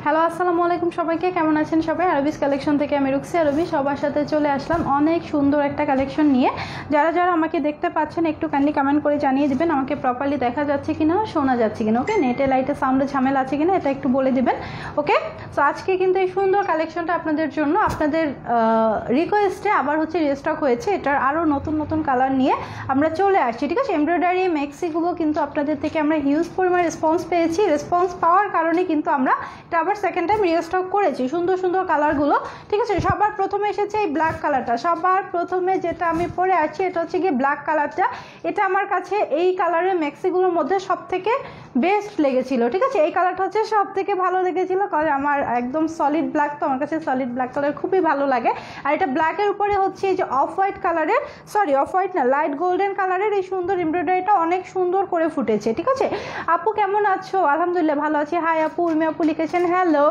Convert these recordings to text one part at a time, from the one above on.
Hello আসসালামু আলাইকুম সবাইকে, কেমন আছেন সবাই? আরবিস কালেকশন থেকে আমি রুকসি আরবি সবার সাথে চলে আসলাম অনেক সুন্দর একটা কালেকশন নিয়ে। যারা যারা আমাকে দেখতে পাচ্ছেন একটু কাইন্ডলি কমেন্ট করে জানিয়ে দিবেন আমাকে প্রপারলি দেখা যাচ্ছে কিনা, শোনা যাচ্ছে কিনা। ওকে, নেটে লাইটে সাউন্ডে ঝামেলা আছে কিনা এটা একটু বলে দিবেন। ওকে, তো আজকে কিন্তু এই সুন্দর কালেকশনটা আপনাদের জন্য আপনাদের রিকোয়েস্টে আবার হচ্ছে রিস্টক হয়েছে। এটার আরও নতুন নতুন কালার নিয়ে আমরা চলে আসছি, ঠিক আছে? এমব্রয়ডারি ম্যাক্সিগুলো কিন্তু আপনাদের থেকে আমরা হিউজ পরিমাণ রেসপন্স পেয়েছি। রেসপন্স পাওয়ার কারণে কিন্তু আমরা এটা আবার সেকেন্ড টাইম রিস্টক করেছি সুন্দর সুন্দর কালারগুলো, ঠিক আছে? সবার প্রথমে এসেছে এই ব্ল্যাক কালারটা। সবার প্রথমে যেটা আমি পরে আছি এটা হচ্ছে গিয়ে ব্ল্যাক কালারটা। এটা আমার কাছে এই কালারের ম্যাক্সিগুলোর মধ্যে সব থেকে বেস্ট লেগেছিল, ঠিক আছে? এই কালারটা হচ্ছে সব থেকে ভালো লেগেছিল, কারণ আমার একদম সলিড ব্ল্যাক, তো আমার কাছে সলিড ব্ল্যাক কালার খুবই ভালো লাগে। আর এটা ব্ল্যাকের উপরে হচ্ছে এই যে অফ হোয়াইট কালারের, সরি অফ হোয়াইট না, লাইট গোল্ডেন কালারের এই সুন্দর এমব্রয়ডারিটা অনেক সুন্দর করে ফুটেছে, ঠিক আছে? আপু কেমন আছো? আলহামদুলিল্লাহ ভালো আছি। হাই আপু, উর্মি আপু লিখেছেন হ্যালো।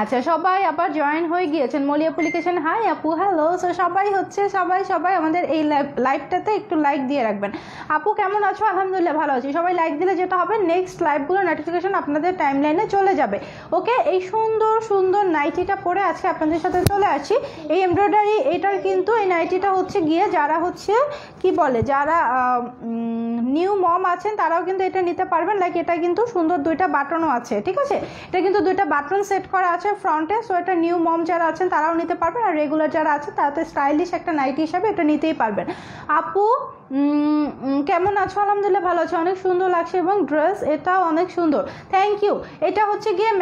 আচ্ছা, সবাই আবার জয়েন হয়ে গিয়েছেন। মলি অ্যাপ্লিকেশন হাই আপু, হ্যালো। সো সবাই হচ্ছে সবাই আমাদের এই লাইভটাতে একটু লাইক দিয়ে রাখবেন। আপু কেমন আছো? আলহামদুলিল্লাহ ভালো আছি। সবাই লাইক দিলে যেটা হবে নেক্সট লাইভগুলোর নোটিফিকেশন আপনাদের টাইমলাইনে চলে যাবে। ওকে, এই সুন্দর সুন্দর নাইটিটা পরে আজকে আপনাদের সাথে চলে আসি। এই এমব্রয়ডারি এটার কিন্তু এই নাইটিটা হচ্ছে গিয়ে যারা হচ্ছে কি বলে, যারা নিউ মম আছেন তারাও কিন্তু এটা নিতে পারবেন। লাইক এটা কিন্তু সুন্দর দুইটা বাটনও আছে, ঠিক আছে? এটা কিন্তু দুইটা বাটন সেট করা আছে ফ্রন্টে। সো এটা নিউ মম যারা আছেন তারাও নিতে পারবেন, আর রেগুলার যারা আছে তারা তো স্টাইলিশ একটা নাইটি হিসাবে এটা নিতেই পারবেন। আপু কেমন আছো? আলহামদুলিল্লাহ ভালো আছো, অনেক সুন্দর লাগছে এবং ড্রেস এটাও অনেক সুন্দর, থ্যাংক ইউ। এটা হচ্ছে গিয়ে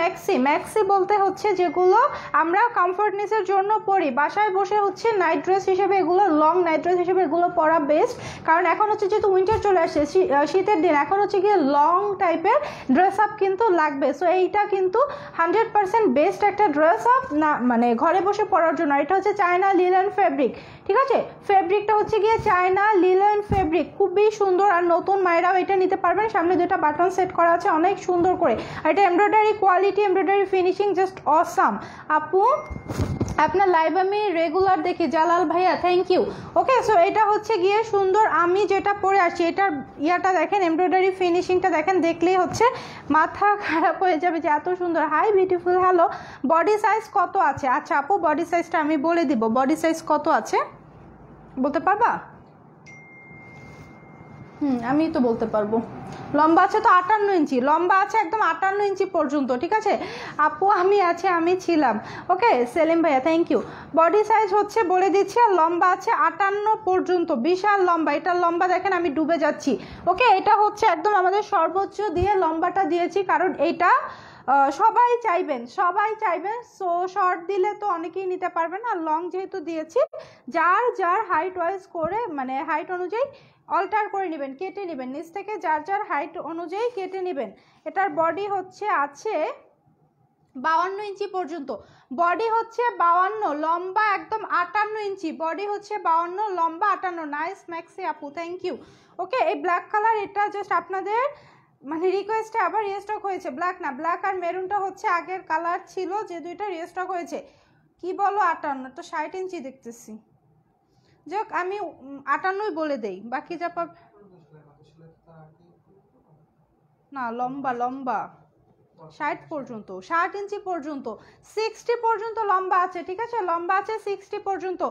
ম্যাক্সি বলতে হচ্ছে যেগুলো আমরা কমফর্টনেসের জন্য পরি, বাসায় বসে হচ্ছে নাইট ড্রেস হিসেবে, এগুলো লং নাইট ড্রেস হিসেবে এগুলো পরা বেস্ট। কারণ এখন হচ্ছে যেহেতু উইন্টার চলে আসছে, শীতের দিন, এখন হচ্ছে গিয়ে লং টাইপের ড্রেস আপ কিন্তু লাগবে। সো এইটা কিন্তু 100% বেস্ট একটা ড্রেস আপ না, মানে ঘরে বসে পরার জন্য। এটা হচ্ছে চায়না লিলেন ফেব্রিক, ঠিক আছে? ফেব্রিকটা হচ্ছে গিয়ে চায়না লিলেন ফেব্রিক, খুবই সুন্দর। আর নতুন মায়েরাও এটা নিতে পারবেন। সামনে দুটা বাটন সেট করা আছে অনেক সুন্দর করে। আর এটা embroidery quality, embroidery finishing just awesome. আপু আপনার লাইভ আমি রেগুলার দেখি, জালাল ভাইয়া, থ্যাংক ইউ। ওকে, সো এটা হচ্ছে গিয়ে সুন্দর। আমি যেটা পরে আসছি এটার ইয়াটা দেখেন, এমব্রয়ডারি ফিনিশিংটা দেখেন, দেখলেই হচ্ছে মাথা খারাপ হয়ে যাবে যে এত সুন্দর। Hi beautiful, hello. Body size কত আছে? আচ্ছা আপু, বডি সাইজটা আমি বলে দিব। বডি সাইজ কত আছে বলতে পারবা? আমি তো বলতে পারবো। লম্বা আছে তো 58 ইঞ্চি, লম্বা আছে একদম 58 ইঞ্চি পর্যন্ত, ঠিক আছে? আপু আমি ছিলাম। ওকে সেলিম ভাইয়া, থ্যাংক ইউ। বডি সাইজ হচ্ছে বলে দিচ্ছি, আর লম্বা আছে 58 পর্যন্ত, বিশাল লম্বা। এটার লম্বা দেখেন, আমি ডুবে যাচ্ছি। ওকে, এটা হচ্ছে একদম আমাদের সর্বোচ্চ দিয়ে লম্বাটা দিয়েছি, কারণ এইটা সবাই চাইবেন। সো শর্ট দিলে তো অনেকেই নিতে পারবেন, আর লং যেহেতু দিয়েছি যার হাইট ওয়াইজ করে, মানে হাইট অনুযায়ী অল্টার করে নেবেন, কেটে নেবেন নিচ থেকে, যার হাইট অনুযায়ী কেটে নেবেন। এটার বডি হচ্ছে আছে 52 ইঞ্চি পর্যন্ত। বডি হচ্ছে 52, লম্বা একদম 58 ইঞ্চি। বডি হচ্ছে 52, লম্বা 58। নাইস ম্যাক্সি আপু, থ্যাংক ইউ। ওকে, এই ব্ল্যাক কালার এটা জাস্ট আপনাদের মানে রিকোয়েস্টে আবার রিস্টক হয়েছে। ব্ল্যাক না, ব্ল্যাক আর মেরুনটা হচ্ছে আগের কালার ছিল, যে দুইটা রিস্টক হয়েছে। কি বলো 58? তো 60 ইঞ্চি দেখতেছি। যাক আমি 58ই বলে দেই, বাকি যা পাব না। লম্বা 60 পর্যন্ত, 60 ইঞ্চি পর্যন্ত, 60 পর্যন্ত লম্বা আছে, ঠিক আছে? লম্বা আছে 60 পর্যন্ত।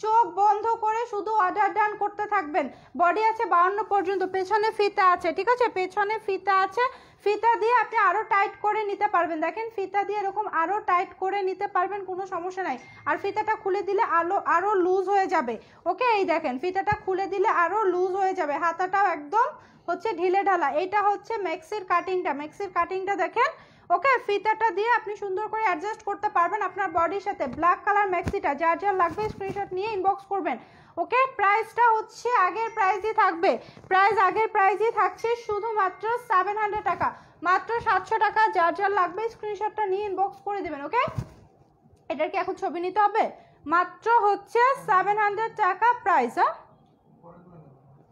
চোখ বন্ধ করে শুধু অর্ডার ডান করতে থাকবেন। বডি আছে 52 পর্যন্ত। পেছনে ফিতা আছে, ঠিক আছে? পেছনে ফিতা আছে, ফিতা দিয়ে আপনি আরও টাইট করে নিতে পারবেন। দেখেন ফিতা দিয়ে এরকম আরও টাইট করে নিতে পারবেন, কোনো সমস্যা নাই। আর ফিতাটা খুলে দিলে আরও লুজ হয়ে যাবে। ওকে, এই দেখেন ফিতাটা খুলে দিলে আরও লুজ হয়ে যাবে। হাতাটাও একদম হচ্ছে ঢিলে ঢালা। এইটা হচ্ছে ম্যাক্সির কাটিংটা দেখেন। ওকে, ফিতাটা দিয়ে আপনি সুন্দর করে অ্যাডজাস্ট করতে পারবেন আপনার বডির সাথে। ব্ল্যাক কালার ম্যাক্সিটা যার লাগবে স্ক্রিনশট নিয়ে ইনবক্স করবেন। ওকে, প্রাইসটা হচ্ছে আগের প্রাইসই থাকবে। আগের প্রাইসই থাকছে, শুধুমাত্র 700 টাকা, মাত্র 700 টাকা। যার লাগবে স্ক্রিনশটটা নিয়ে ইনবক্স করে দেবেন। ওকে, এটার কি এখন ছবি নিতে হবে? মাত্র হচ্ছে 700 টাকা প্রাইস।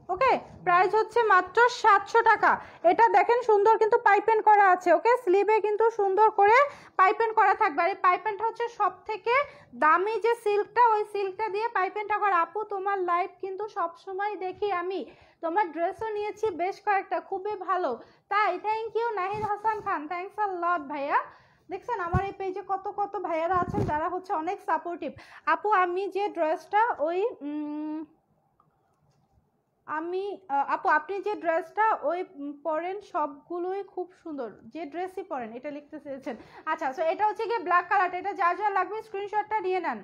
ওকে, প্রাইস হচ্ছে মাত্র 700 টাকা। এটা দেখেন সুন্দর কিন্তু পাইপেন করা আছে। ওকে, স্লিভে কিন্তু সুন্দর করে পাইপেন করা থাকবে। আর এই পাইপেনটা হচ্ছে সব থেকে দামি যে সিল্কটা, ওই সিল্কটা দিয়ে পাইপেনটা করা। আপু তোমার লাইভ কিন্তু সব সময় দেখি আমি, তোমার ড্রেসও নিয়েছি বেশ কয়েকটা, খুবই ভালো। তাই thank you Nahid Hasan Khan, thanks a lot ভাইয়া। দেখছেন আমার এই পেজে কত কত ভাইয়ারা আছেন যারা হচ্ছে অনেক সাপোর্টিভ। আপু আমি যে ড্রেসটা ওই আপু আপনি যে ড্রেসটা ওই পরেন সবগুলোই খুব সুন্দর, যে ড্রেসই পরেন এটা লিখতে চেয়েছেন। আচ্ছা, সো এটা হচ্ছে গিয়ে ব্ল্যাক কালারটা, এটা যা যা লাগবে স্ক্রিনশটটা নিয়ে নেন।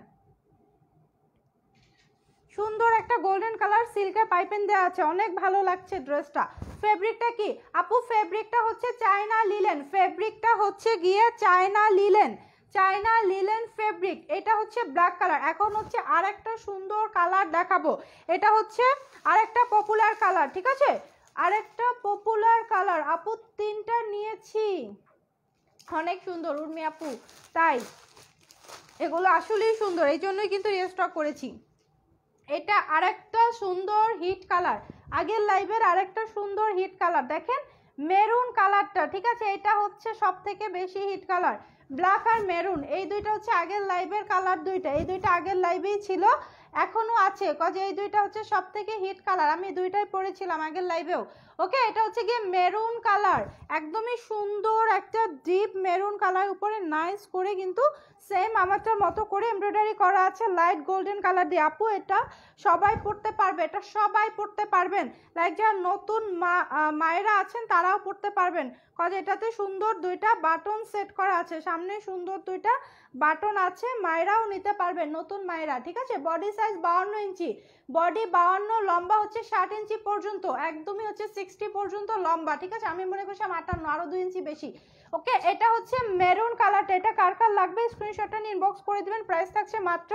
সুন্দর একটা গোল্ডেন কালার সিল্কের পাইপেন দেওয়া আছে, অনেক ভালো লাগছে ড্রেসটা। ফেব্রিকটা কি আপু? ফেব্রিকটা হচ্ছে চায়না লিলেন, ফেব্রিকটা হচ্ছে গিয়ে China linen, China linen fabric. এটা হচ্ছে ব্ল্যাক কালার। এখন হচ্ছে আরেকটা সুন্দর কালার দেখাবো, এটা হচ্ছে আরেকটা পপুলার কালার, ঠিক আছে? আরেকটা পপুলার কালার আপু, তিনটা নিয়েছি, অনেক সুন্দর উর্মি আপু, তাই এগুলো আসলেই সুন্দর, এই জন্যই কিন্তু রিস্টক করেছি। এটা আরেকটা সুন্দর হিট কালার, আগের লাইভের আরেকটা সুন্দর হিট কালার, দেখেন মেরুন কালারটা, ঠিক আছে? এটা হচ্ছে সব থেকে বেশি হিট কালার, ব্ল্যাক আর মেরুন, এই দুইটা হচ্ছে আগের লাইভের কালার দুইটা, এই দুইটা আগের লাইভেই ছিল, এখনো আছে, কজ এই দুইটা হচ্ছে সব থেকে হিট কালার, আমি দুইটাই পরেছিলাম আগের লাইভেও। ওকে, এটা হচ্ছে গিয়ে মেরুন কালার, একদমই সুন্দর একটা ডিপ মেরুন কালার, উপরে নাইস করে কিন্তু সেম আমারটার মতো করে এমব্রয়ডারি করা আছে লাইট গোল্ডেন কালার দিয়ে। আপু এটা সবাই পড়তে পারবে, এটা সবাই পড়তে পারবেন, লাইক যারা নতুন মায়েরা আছেন তারাও পড়তে পারবেন, কজ এটাতে সুন্দর দুইটা বাটন সেট করা আছে, সামনে সুন্দর দুইটা বাটন আছে, মায়েরাও নিতে পারবেন, নতুন মায়েরা, ঠিক আছে? বডি সাইজ 52 ইঞ্চি, বডি 52, লম্বা হচ্ছে 60 ইঞ্চি পর্যন্ত, একদমই হচ্ছে 60 পর্যন্ত লম্বা, ঠিক আছে? আমি মনে করছি 58, আরো 2 ইঞ্চি বেশি। ওকে, এটা হচ্ছে মেরুন কালারটা, এটা কার কার লাগবে স্ক্রিনশটটা নিয়ে ইনবক্স করে দিবেন। প্রাইস থাকছে মাত্র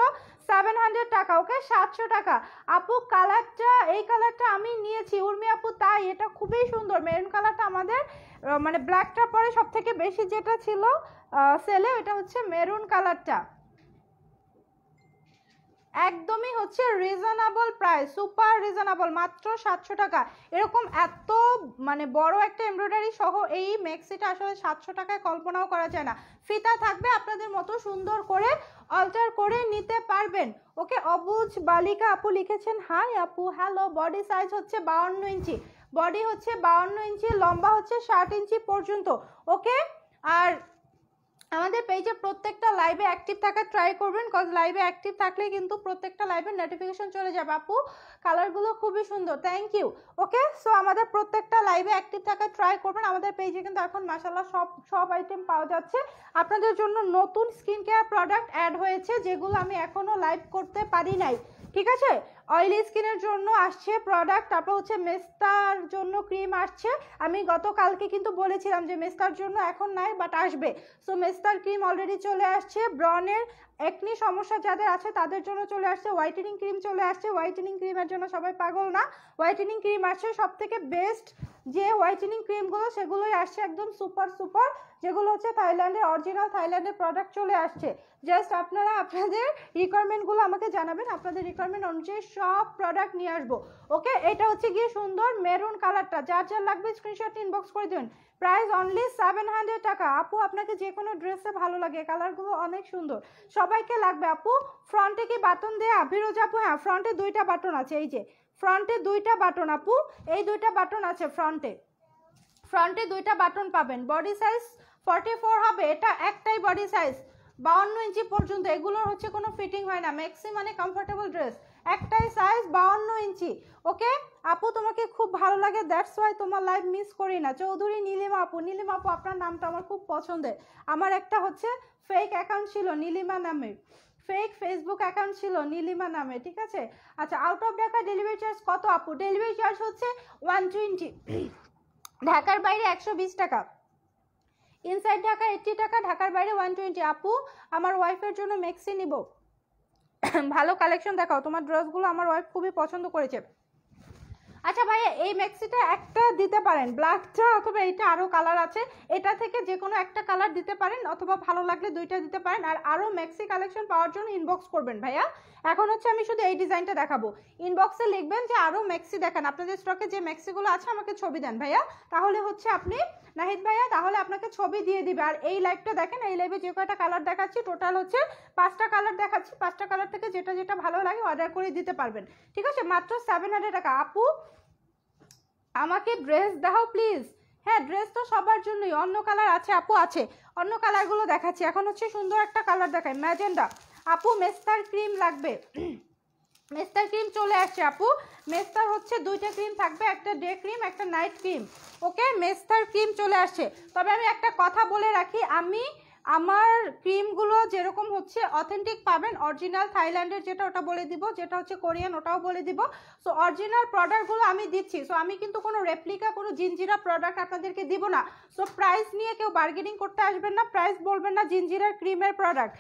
700 টাকা, ওকে 700 টাকা। আপু কালারটা, এই কালারটা আমি নিয়েছি উর্মি আপু, তাই এটা খুবই সুন্দর মেরুন কালারটা, আমাদের মানে ব্ল্যাকটার পরে সব থেকে বেশি যেটা ছিল সেলে, এটা হচ্ছে মেরুন কালারটা, একদমই হচ্ছে রিজনেবল প্রাইস, সুপার রিজনেবল, মাত্র 700 টাকা। এরকম এত মানে বড় একটা এমব্রয়ডারি সহ এই ম্যাক্সিটা আসলে 700 টাকায় কল্পনাও করা যায় না। ফিতা থাকবে, আপনাদের মতো সুন্দর করে অল্টার করে নিতে পারবেন। ওকে, অবুজ বালিকা আপু লিখেছেন হাই আপু, হ্যালো। বডি সাইজ হচ্ছে 52 ইঞ্চি, বডি হচ্ছে 52 ইঞ্চি, লম্বা হচ্ছে 60 ইঞ্চি পর্যন্ত। ওকে, আর আমাদের পেজে প্রত্যেকটা লাইভে অ্যাক্টিভ থাকার ট্রাই করবেন, কজ লাইভে অ্যাক্টিভ থাকলে কিন্তু প্রত্যেকটা লাইভের নোটিফিকেশন চলে যাবে। আপু কালারগুলো খুবই সুন্দর, থ্যাংক ইউ। ওকে, সো আমাদের প্রত্যেকটা লাইভে অ্যাক্টিভ থাকার ট্রাই করবেন। আমাদের পেজে কিন্তু এখন মাশাআল্লাহ সব আইটেম পাওয়া যাচ্ছে। আপনাদের জন্য নতুন স্কিন কেয়ার প্রোডাক্ট অ্যাড হয়েছে, যেগুলো আমি এখনো লাইভ করতে পারি নাই, ঠিক আছে? অয়েলি স্কিনের জন্য আসছে প্রোডাক্ট, তারপর হচ্ছে মেস্তার জন্য ক্রিম আসছে। আমি গতকালকে কিন্তু বলেছিলাম যে মেস্তার জন্য এখন নাই, বাট আসবে। সো মেস্তার ক্রিম অলরেডি চলে আসছে, ব্রনের একনি সমস্যা যাদের আছে তাদের জন্য চলে আসছে, হোয়াইটেনিং ক্রিম চলে আসছে, হোয়াইটেনিং ক্রিমের জন্য সবাই পাগল না, হোয়াইটেনিং ক্রিম আসছে, সব থেকে বেস্ট যে হোয়াইটেনিং ক্রিমগুলো সেগুলোই আসছে, একদম সুপার সুপার, যেগুলো হচ্ছে থাইল্যান্ডের অরিজিনাল থাইল্যান্ডের প্রোডাক্ট চলে আসছে। জাস্ট আপনারা আপনাদের রিকোয়ারমেন্টগুলো আমাকে জানাবেন, আপনাদের রিকোয়ারমেন্ট অনুযায়ী সব প্রোডাক্ট নিয়ে আসবো। ওকে, এটা হচ্ছে গিয়ে সুন্দর মেরুন কালারটা, যার যার লাগবে স্ক্রিনশট ইনবক্স করে দেবেন। প্রাইস অনলি 700 টাকা। আপু আপনাকে যে কোনো ড্রেসে ভালো লাগে, কালারগুলো অনেক সুন্দর, সবাইকে লাগবে। আপু ফ্রন্টে কি বাটন দেয়া ফিরোজ আপু? হ্যাঁ, ফ্রন্টে দুইটা বাটন আছে, এই যে ফ্রন্টে দুইটা বাটন আপু, এই দুইটা বাটন আছে ফ্রন্টে, ফ্রন্টে দুইটা বাটন পাবেন। বডি সাইজ 44 হবে, এটা একটাই বডি সাইজ 52 ইঞ্চি পর্যন্ত, এগুলোর হচ্ছে কোনো ফিটিং হয় না, ম্যাক্সি মানে কমফোর্টেবল ড্রেস, একটাই সাইজ 52 ইঞ্চি। ওকে আপু তোমাকে খুব ভালো লাগে, দ্যাটস ওয়াই তোমার লাইভ মিস করি না। চৌধুরী নীলিমা আপু, নীলিমা আপু আপনার নামটা আমার খুব পছন্দের, আমার একটা হচ্ছে ফেক অ্যাকাউন্ট ছিল নীলিমা নামে, ফেক ফেসবুক অ্যাকাউন্ট ছিল নীলিমা নামে, ঠিক আছে? আচ্ছা, out of Dhaka delivery charge কত আপু? ডেলিভারি চার্জ হচ্ছে 120, ঢাকার বাইরে 120 টাকা, ইনসাইড ঢাকা 80 টাকা, ঢাকার বাইরে 120। আপু আমার ওয়াইফের জন্য মেক্সি নিব, ভালো কালেকশন দেখাও, তোমার ড্রেসগুলো আমার ওয়াইফ খুবই পছন্দ করেছে। আচ্ছা ভাইয়া এই ম্যাক্সিটা একটা দিতে পারেন, ব্ল্যাকটা অথবা এইটা, আরও কালার আছে, এটা থেকে যে কোনো একটা কালার দিতে পারেন, অথবা ভালো লাগলে দুইটা দিতে পারেন। আর আরও ম্যাক্সি কালেকশন পাওয়ার জন্য ইনবক্স করবেন ভাইয়া। এখন হচ্ছে আমি শুধু এই ডিজাইনটা দেখাবো, ইনবক্সে লিখবেন যে আরও ম্যাক্সি দেখান, আপনাদের স্টকে যে ম্যাক্সিগুলো আছে আমাকে ছবি দেন ভাইয়া, তাহলে হচ্ছে আপনি নাহিদ ভাইয়া তাহলে আপনাকে ছবি দিয়ে দিবে। আর এই লাইভটা দেখেন, এই লাইভে যে কয়টা কালার দেখাচ্ছি টোটাল হচ্ছে 5টা কালার দেখাচ্ছি, 5টা কালার থেকে যেটা যেটা ভালো লাগে অর্ডার করে দিতে পারবেন, ঠিক আছে? মাত্র 700 টাকা। আপু আমাকে ড্রেস দেখাও প্লিজ। হ্যাঁ, ড্রেস তো সবার জন্যই, অন্য কালার আছে আপু, আছে অন্য কালারগুলো দেখাচ্ছি, এখন হচ্ছে সুন্দর একটা কালার দেখাই, ম্যাজেন্ডা। আপু মেস্তার ক্রিম লাগবে? মেস্তার ক্রিম চলে আসছে আপু। মেস্তার হচ্ছে 2টা ক্রিম থাকবে, একটা ডে ক্রিম একটা নাইট ক্রিম। ওকে, মেস্তার ক্রিম চলে আসছে। তবে আমি একটা কথা বলে রাখি, আমি আমার ক্রিমগুলো যেরকম হচ্ছে অথেন্টিক পাবেন, অরিজিনাল থাইল্যান্ডের যেটা ওটা বলে দিব, যেটা হচ্ছে কোরিয়ান ওটাও বলে দিব। সো অরিজিনাল প্রোডাক্টগুলো আমি দিচ্ছি। সো আমি কিন্তু কোনো রেপ্লিকা কোনো জিনজিরা প্রোডাক্ট আপনাদেরকে দিব না। সো প্রাইস নিয়ে কেউ বার্গেনিং করতে আসবেন না, প্রাইস বলবেন না জিনজিরার ক্রিমের প্রোডাক্ট।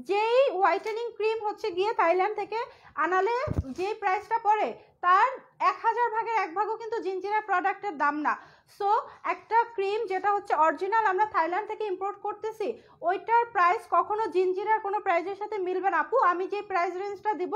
যেই হোয়াইটেনিং ক্রিম হচ্ছে গিয়ে থাইল্যান্ড থেকে আনালে যে প্রাইসটা পড়ে তার 1000 ভাগের 1 ভাগও কিন্তু জিনজিরা প্রোডাক্টের দাম না। সো একটা ক্রিম যেটা হচ্ছে অরিজিনাল আমরা থাইল্যান্ড থেকে ইম্পোর্ট করতেছি, ওইটার প্রাইস কখনো জিনজিরার কোনো প্রাইসের সাথে মিলবে না আপু। আমি যে প্রাইস রেঞ্জটা দিব,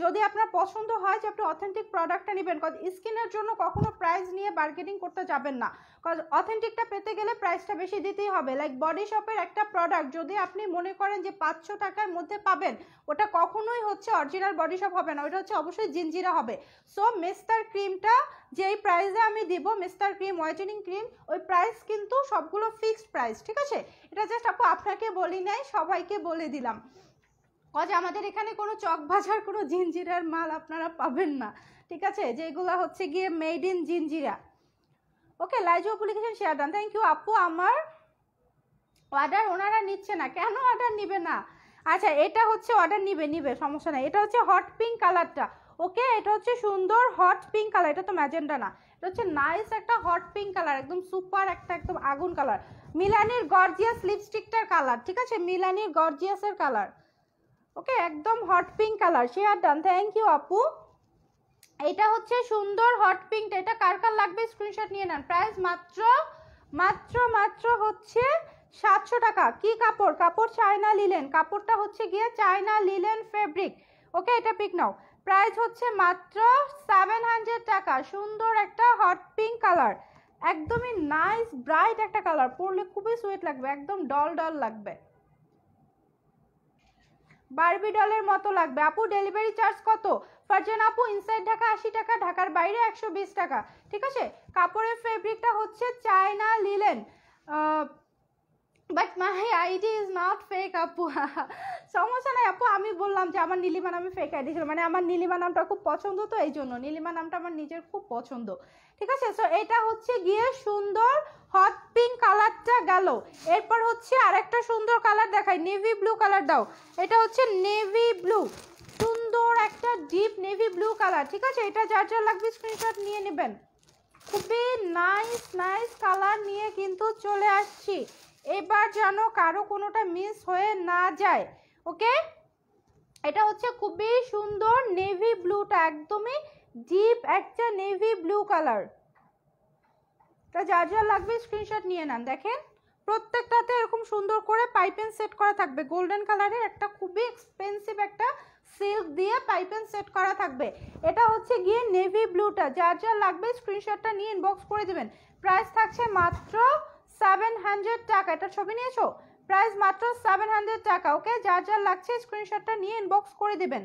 যদি আপনার পছন্দ হয় যে আপনি অথেন্টিক প্রোডাক্টটা নেবেন, কারণ স্কিনের জন্য কখনো প্রাইস নিয়ে বার্গেনিং করতে যাবেন না, কারণ অথেন্টিকটা পেতে গেলে প্রাইসটা বেশি দিতেই হবে। লাইক বডি শপের একটা প্রোডাক্ট যদি আপনি মনে করেন যে 500 টাকার মধ্যে পাবেন, ওটা কখনোই হচ্ছে অরিজিনাল বডি শপ হবে না, ওটা হচ্ছে অবশ্যই জিনজিরা হবে। সো মেস্তার ক্রিমটা যেই প্রাইসে আমি দিব, মেস্তার ক্রিম হোয়াইটেনিং ক্রিম, ওই প্রাইস কিন্তু সবগুলো ফিক্সড প্রাইস, ঠিক আছে? এটা জাস্ট আপু আপনাকে বলি নাই, সবাইকে বলে দিলাম, যে আমাদের এখানে কোনো চক বাজার কোনো জিনজিরার মাল আপনারা পাবেন না, ঠিক আছে? যেগুলো হচ্ছে গিয়ে মেড ইন জিনজিরা। ওকে, লাইজো application share done, thank you আপু। আমার অর্ডার ওনারা নিচ্ছে না, কেন অর্ডার নিবে না? আচ্ছা, এটা হচ্ছে অর্ডার নিবে, সমস্যা নাই। এটা হচ্ছে হট পিঙ্ক কালারটা। ওকে, এটা হচ্ছে সুন্দর হট পিঙ্ক কালার, এটা তো ম্যাজেন্ডা না, এটা হচ্ছে নাইস একটা হট পিঙ্ক কালার, একদম সুপার একটা একদম আগুন কালার, মিলানির গর্জিয়াস লিপস্টিকটার কালার, ঠিক আছে? মিলানির গর্জিয়াসের কালার। ওকে, একদম hot pink colour, share done, thank you আপু। এটা হচ্ছে সুন্দর হট পিঙ্কটা, এটা কার কার লাগবে স্ক্রিনশট নিয়ে নেন। প্রাইস মাত্র মাত্র মাত্র হচ্ছে 700 টাকা। কি কাপড়? কাপড় চায়না লিলেন, কাপড়টা হচ্ছে গিয়ে চায়না লিলেন ফেব্রিক। ওকে, এটা পিক নাও। প্রাইস হচ্ছে মাত্র 700 টাকা। সুন্দর একটা হট পিঙ্ক কালার, একদমই নাইস ব্রাইট একটা কালার, পরলে খুবই সুইট লাগবে, একদম ডল ডল লাগবে, বারবি ডলের মতো লাগবে। আপু ডেলিভারি চার্জ কত? ফারজান আপু ইনসাইড ঢাকা 80 টাকা, ঢাকার বাইরে 120 টাকা, ঠিক আছে? কাপড়ের ফেব্রিকটা হচ্ছে China linen, but my ID is not fake আপু। সমস্যা নাই আপু, আমি বললাম যে আমার নীলিমা নামে ফেক আইডি ছিল, মানে আমার নীলিমা নামটা খুব পছন্দ, তো এই জন্য নীলিমা নামটা আমার নিজের খুব পছন্দ, ঠিক আছে? সো এটা হচ্ছে গিয়ে সুন্দর হট পিঙ্ক কালারটা গেল। এরপর হচ্ছে আরেকটা সুন্দর কালার দেখাই, নেভি ব্লু কালার দাও। এটা হচ্ছে নেভি ব্লু, সুন্দর একটা ডিপ নেভি ব্লু কালার, ঠিক আছে? এটা যার যার লাগবে স্ক্রিনশট নিয়ে নেবেন। খুবই নাইস নাইস কালার নিয়ে কিন্তু চলে আসছি, এবার যেন কারো কোনোটা মিস হয়ে না যায়। ওকে, এটা হচ্ছে খুবই সুন্দর নেভি ব্লুটা, একদমই ডিপ একটা নেভি ব্লু কালার। এটা যার যার লাগবে স্ক্রিনশট নিয়ে নেন। দেখেন প্রত্যেকটাতে এরকম সুন্দর করে পাইপেন সেট করা থাকবে, গোল্ডেন কালারের একটা খুবই এক্সপেন্সিভ একটা সিল্ক দিয়ে পাইপেন সেট করা থাকবে। এটা হচ্ছে গিয়ে নেভি ব্লুটা, যার যার লাগবে স্ক্রিনশটটা নিয়ে ইনবক্স করে দিবেন। প্রাইস থাকছে মাত্র 700 টাকা। এটা ছবি নিয়েছো? প্রাইস মাত্র 700 টাকা। ওকে, যার যার লাগছে স্ক্রিনশটটা নিয়ে ইনবক্স করে দিবেন।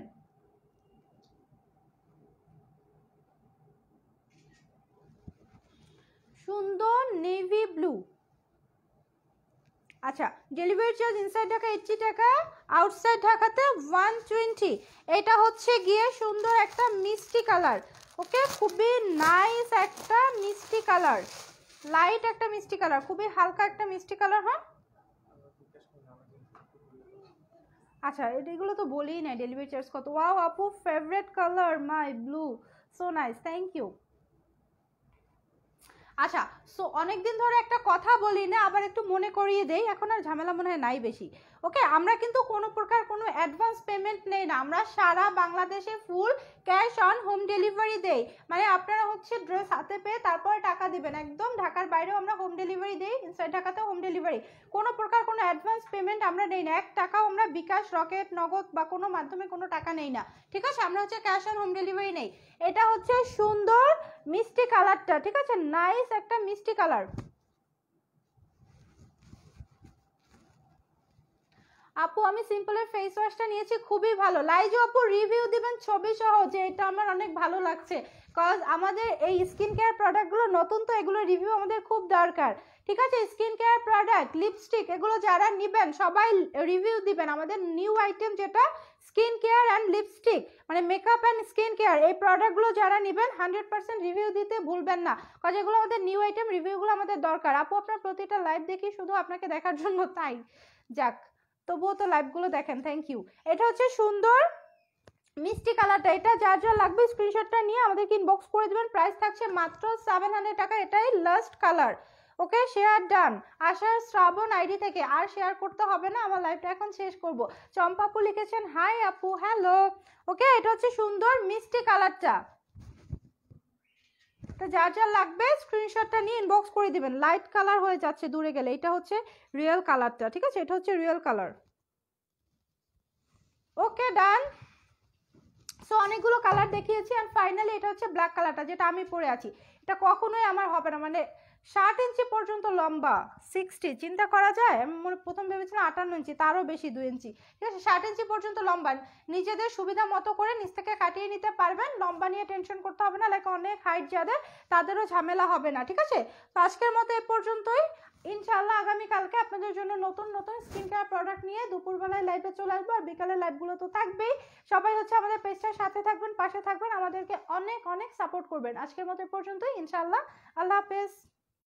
সুন্দর নেভি ব্লু। আচ্ছা, ডেলিভারি চার্জ ইনসাইড ঢাকা 80 টাকা, আউটসাইড ঢাকাতে 120। এটা হচ্ছে গিয়ে সুন্দর একটা মিষ্টি কালার। ওকে, খুবই নাইস একটা মিষ্টি কালার, লাইট একটা মিষ্টি কালার, খুবই হালকা একটা মিষ্টি কালার। হ্যাঁ, আচ্ছা, এগুলো তো বলেই নাই ডেলিভারি চার্জ কত। ওয়াও আপু, favourite colour my blue, so nice, thank you. আচ্ছা, সো অনেকদিন ধরে একটা কথা বলি না, আবার একটু মনে করিয়ে দেই, এখন আর ঝামেলা মনে হয় নাই বেশি। ওকে, আমরা কিন্তু কোনো প্রকার কোনো অ্যাডভান্স পেমেন্ট নেই না, আমরা সারা বাংলাদেশে full cash on home delivery দেই। মানে আপনারা হচ্ছে ড্রেস হাতে পেয়ে তারপরে টাকা দিবেন, একদম ঢাকার বাইরেও আমরা হোম ডেলিভারি দেই, ইনসাইড ঢাকাতেও হোম ডেলিভারি। কোনো প্রকার কোনো অ্যাডভান্স পেমেন্ট আমরা নেই না, 1 টাকাও আমরা বিকাশ, রকেট, নগদ বা কোনো মাধ্যমে কোনো টাকা নেই না, ঠিক আছে? আমরা হচ্ছে ক্যাশ অন হোম ডেলিভারি নেই। এটা হচ্ছে সুন্দর মিষ্টি কালারটা, ঠিক আছে? নাইস একটা মিষ্টি কালার। আপু আমি সিম্পলের ফেস ওয়াশটা নিয়েছি, খুবই ভালো। লাইজু আপু রিভিউ দিবেন ছবি সহ যে এটা আমার অনেক ভালো লাগছে, কজ আমাদের এই স্কিন কেয়ার প্রোডাক্টগুলো নতুন তো, এগুলো রিভিউ আমাদের খুব দরকার। ঠিক আছে, স্কিন কেয়ার প্রোডাক্ট, লিপস্টিক, এগুলো যারা নেবেন সবাই রিভিউ দিবেন। আমাদের নিউ আইটেম যেটা স্কিন কেয়ার অ্যান্ড লিপস্টিক, মানে মেকআপ অ্যান্ড স্কিন কেয়ার, এই প্রোডাক্টগুলো যারা নেবেন 100% রিভিউ দিতে ভুলবেন না, কজ এগুলো আমাদের নিউ আইটেম, রিভিউগুলো আমাদের দরকার। আপু আপনার প্রতিটা লাইভ দেখি শুধু আপনাকে দেখার জন্য, তাই যাক, তবুও তো লাইভগুলো দেখেন, থ্যাংক ইউ। এটা হচ্ছে সুন্দর মিষ্টি কালারটা, এটা যার যার লাগবে স্ক্রিনশটটা নিয়ে আমাদেরকে ইনবক্স করে দিবেন। প্রাইস থাকছে মাত্র 700 টাকা, এটাই লাস্ট কালার। ওকে, শেয়ার ডান। আশার শ্রাবণ আইডি থেকে, আর শেয়ার করতে হবে না, আমার লাইভটা এখন শেষ করব। চম্পাপু লিখেছেন হাই আপু, হ্যালো। ওকে, এটা হচ্ছে সুন্দর মিষ্টি কালারটা, তো যার যার লাগবে স্ক্রিনশটটা নিয়ে ইনবক্স করে দিবেন। লাইট কালার হয়ে যাচ্ছে দূরে গেলে, এটা হচ্ছে রিয়েল কালারটা, ঠিক আছে, এটা হচ্ছে রিয়েল কালার। ওকে ডান। সো অনেকগুলো কালার দেখিয়েছি, অ্যান্ড ফাইনালি এটা হচ্ছে ব্ল্যাক কালারটা, যেটা আমি পরে আছি। এটা কখনোই আমার হবে না, মানে 60 ইঞ্চি পর্যন্ত লম্বা, 60, চিন্তা করা যায়। আমি প্রথম ভেবেছিলাম 58 ইঞ্চি, তারও বেশি 2 ইঞ্চি, ঠিক আছে, 60 ইঞ্চি পর্যন্ত লম্বা। নিজেদের সুবিধা মতো করে নিচ থেকে কাটিয়ে নিতে পারবেন, লম্বা নিয়ে টেনশন করতে হবে না, লাইক অনেক হাইট যাদের, তাদেরও ঝামেলা হবে না। ঠিক আছে, তো আজকের মতো এ পর্যন্তই। ইনশাআল্লাহ আগামীকালকে আপনাদের জন্য নতুন নতুন স্কিন কেয়ার প্রোডাক্ট নিয়ে দুপুরবেলায় লাইভে চলে আসবো, আর বিকালের লাইভগুলো তো থাকবেই। সবাই হচ্ছে আমাদের পেজটার সাথে থাকবেন, পাশে থাকবেন, আমাদেরকে অনেক অনেক সাপোর্ট করবেন। আজকের মতো পর্যন্তই, ইনশাআল্লাহ। আল্লাহ হাফেজ।